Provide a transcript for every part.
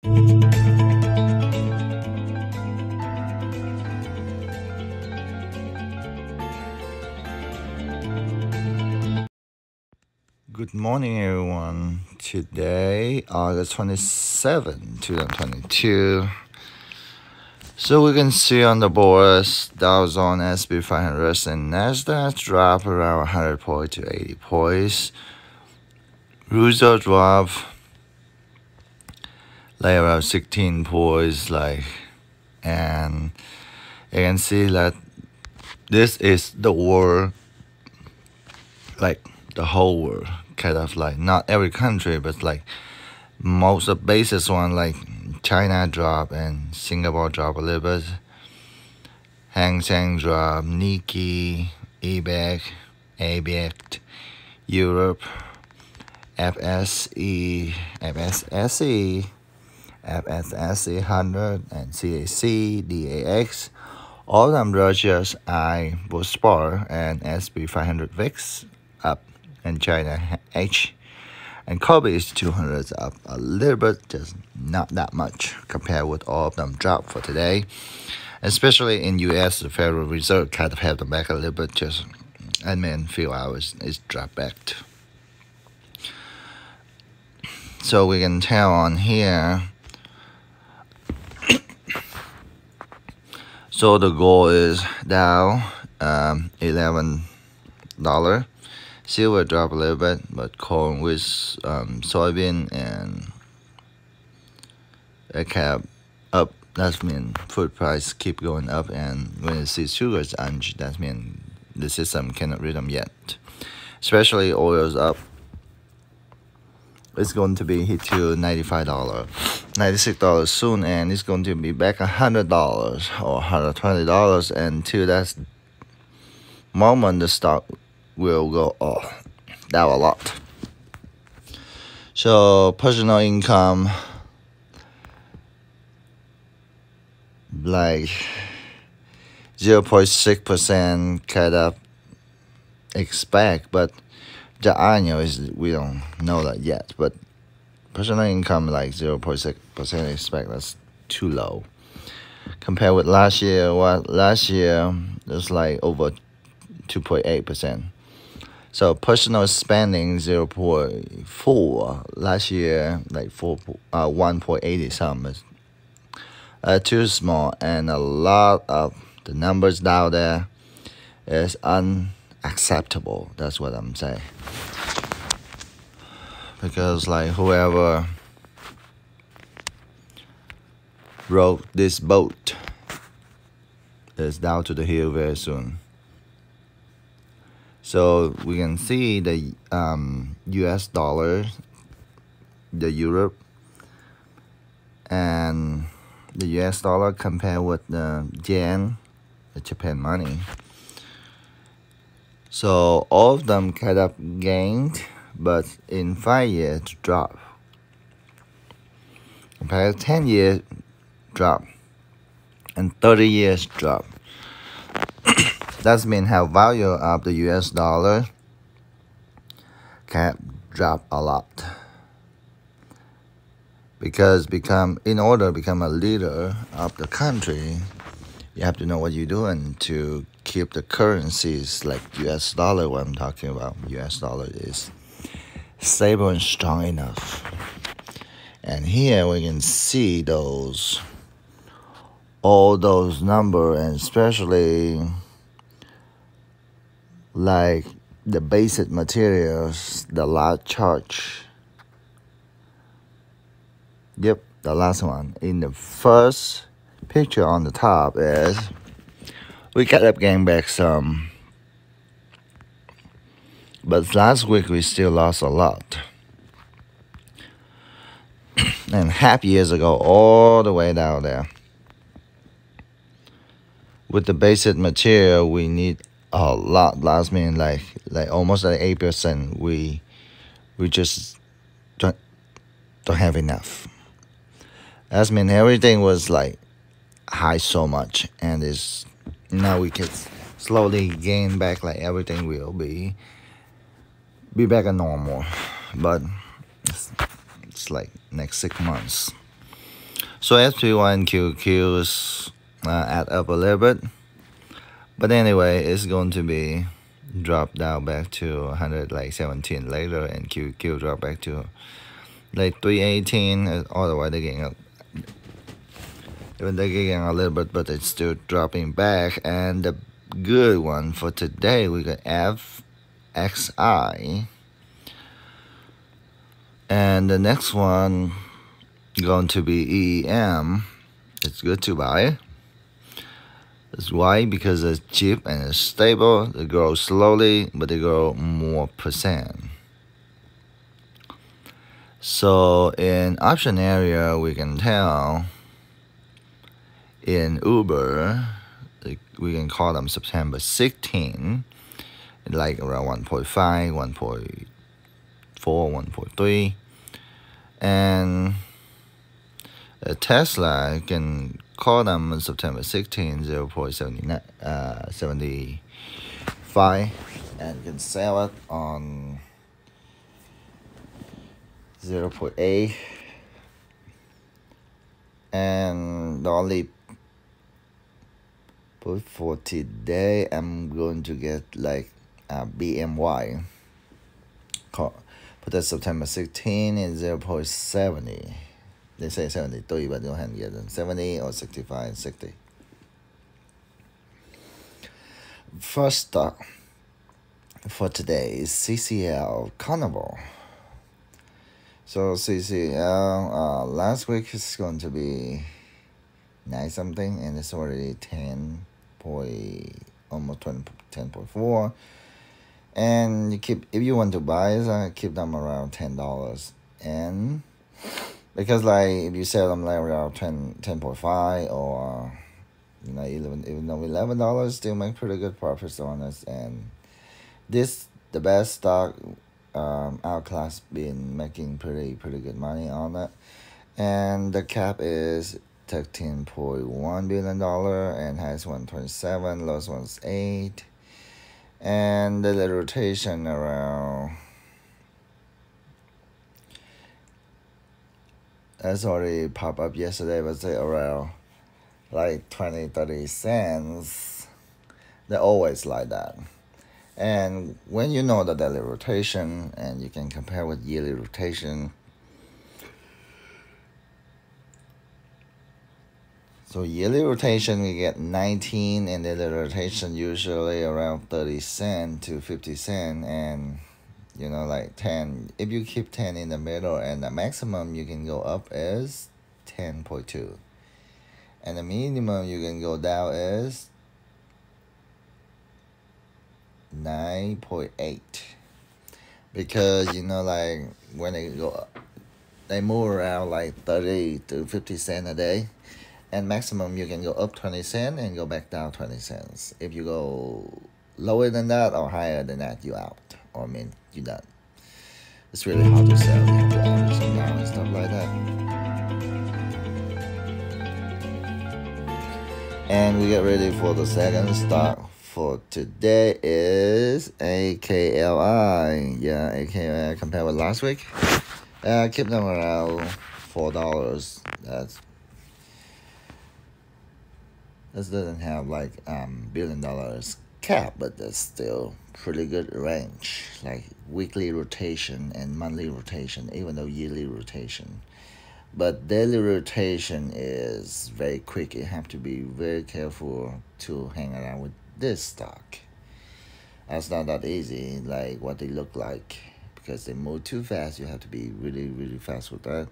Good morning, everyone. Today, August 27, 2022. So we can see on the boards, Dow Jones, S&P 500, and NASDAQ drop around 100 points to 80 points. Russell drop like around 16 points, and you can see that this is the world, like the whole world, kind of like not every country, but like most of the basis one, like China drop and Singapore drop a little bit. Hang Seng drop, Nikkei, ABEC, Europe, FSE 100, and CAC, DAX. All of them Russia's I was spar, and S&P 500 VIX up, and China H. And Kobe is 200 up a little bit, just not that much compared with all of them drop for today. Especially in US, the Federal Reserve kind of held them back a little bit, just few hours it's dropped back. So we can tell on here. So the goal is Dow $11. Silver drop a little bit, but corn with soybean and a cap up. That means food price keep going up, and when you see sugars unch, that means the system cannot read them yet. Especially oil's up. It's going to be hit to $95, $96 soon, and it's going to be back $100 or $120, and to that moment the stock will go down a lot. So personal income, like 0.6% kind of expect, but the annual is, we don't know that yet. But personal income like 0.6% expect, that's too low compared with last year. Last year was like over 2.8%. So personal spending 0.4, last year like 1.80 something. Too small, and a lot of the numbers down there is unacceptable. That's what I'm saying. Because like whoever wrote this boat is down to the hill very soon. So we can see the US dollar, the Europe, and the US dollar compared with the yen, the Japan money. So all of them kind of gained, but in 5 years drop. Compared to 10 years drop, and 30 years drop. That means how value of the US dollar can drop a lot. Because in order to become a leader of the country, you have to know what you're doing to keep the currencies like US dollar. What I'm talking about, US dollar is stable and strong enough. And here we can see all those numbers, and especially like the basic materials, the last charge. Yep, the last one. In the first picture on the top is we kept up getting back some, but last week we still lost a lot. And half years ago, all the way down there. With the basic material, we need a lot. Last mean like almost like 8%. We just don't have enough. That mean everything was like high so much, and is now we can slowly gain back. Like everything will be back to normal, but it's like next 6 months. So SPY and QQs add up a little bit, but anyway, it's going to be drop down back to 117 later, and QQ drop back to like 318. Otherwise, they're getting a little bit, but it's still dropping back. And the good one for today, we got FXI, and the next one going to be EM. It's good to buy. That's why, because it's cheap and it's stable. They grow slowly, but they grow more percent. So in option area, we can tell in Uber, we can call them September 16, like around 1.5, 1.4, 1.3, and Tesla, you can call them on September 16, 0.75, and you can sell it on 0.8. And the only put for today, I'm going to get like BMY. Put that September 16 in 0.70. They say 73, but you don't have to get them 70 or 65, 60. First stock for today is CCL Carnival. So CCL last week is going to be 9 something, and it's already 10 point, almost 10.4. And you keep, if you want to buy, keep them around $10. And because like if you sell them like around 10.5 or even though $11, still make pretty good profits on us. And this the best stock. Our class been making pretty good money on it, and the cap is $13.1 billion and highest 127, lowest one's 8, and the rotation around. That's already popped up yesterday, but say around like 20-30 cents. They're always like that. And when you know the daily rotation, and you can compare with yearly rotation. So yearly rotation, we get 19, and daily rotation usually around 30 cent to 50 cent, and like 10. If you keep 10 in the middle, and the maximum you can go up is 10.2, and the minimum you can go down is 9.8, because like when they move around like 30 to 50 cent a day, and maximum you can go up 20 cent and go back down 20 cents. If you go lower than that or higher than that, you out, or you done. It's really hard to sell. You have to average them down and stuff like that. And we get ready for the second stock for today is AKLI. Yeah, AKLI compared with last week. Keep them around $4. That doesn't have like $1 billion cap, but that's still pretty good range. Like weekly rotation and monthly rotation, even though yearly rotation. But daily rotation is very quick. You have to be very careful to hang around with this stock. That's not that easy, like what they look like, because they move too fast. You have to be really fast with that.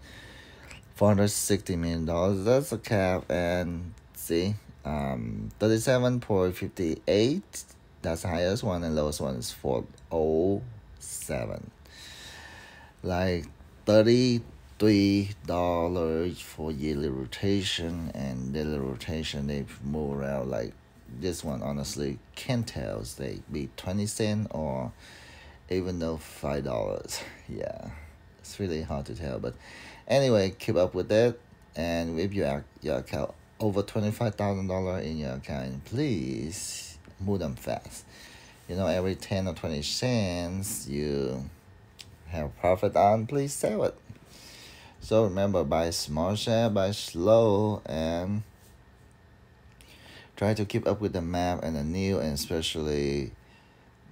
$460 million, that's a cap. And see, 37.58, that's the highest one, and lowest one is 407. Like $33 for yearly rotation, and daily rotation they move around. Like this one, honestly can't tell if they be 20 cents or even though $5. Yeah, it's really hard to tell, but anyway, keep up with that. And if you have your account over $25,000 in your account, please move them fast. Every 10 or 20 cents you have profit on, please sell it. So remember, buy small share, buy slow, and try to keep up with the map and the new, and especially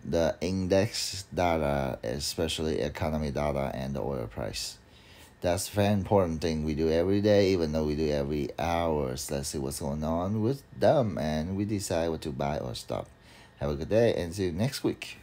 the index data, especially economy data and the oil price. That's very important thing we do every day, even though we do every hours. Let's see what's going on with them, and we decide what to buy or stop. Have a good day, and see you next week.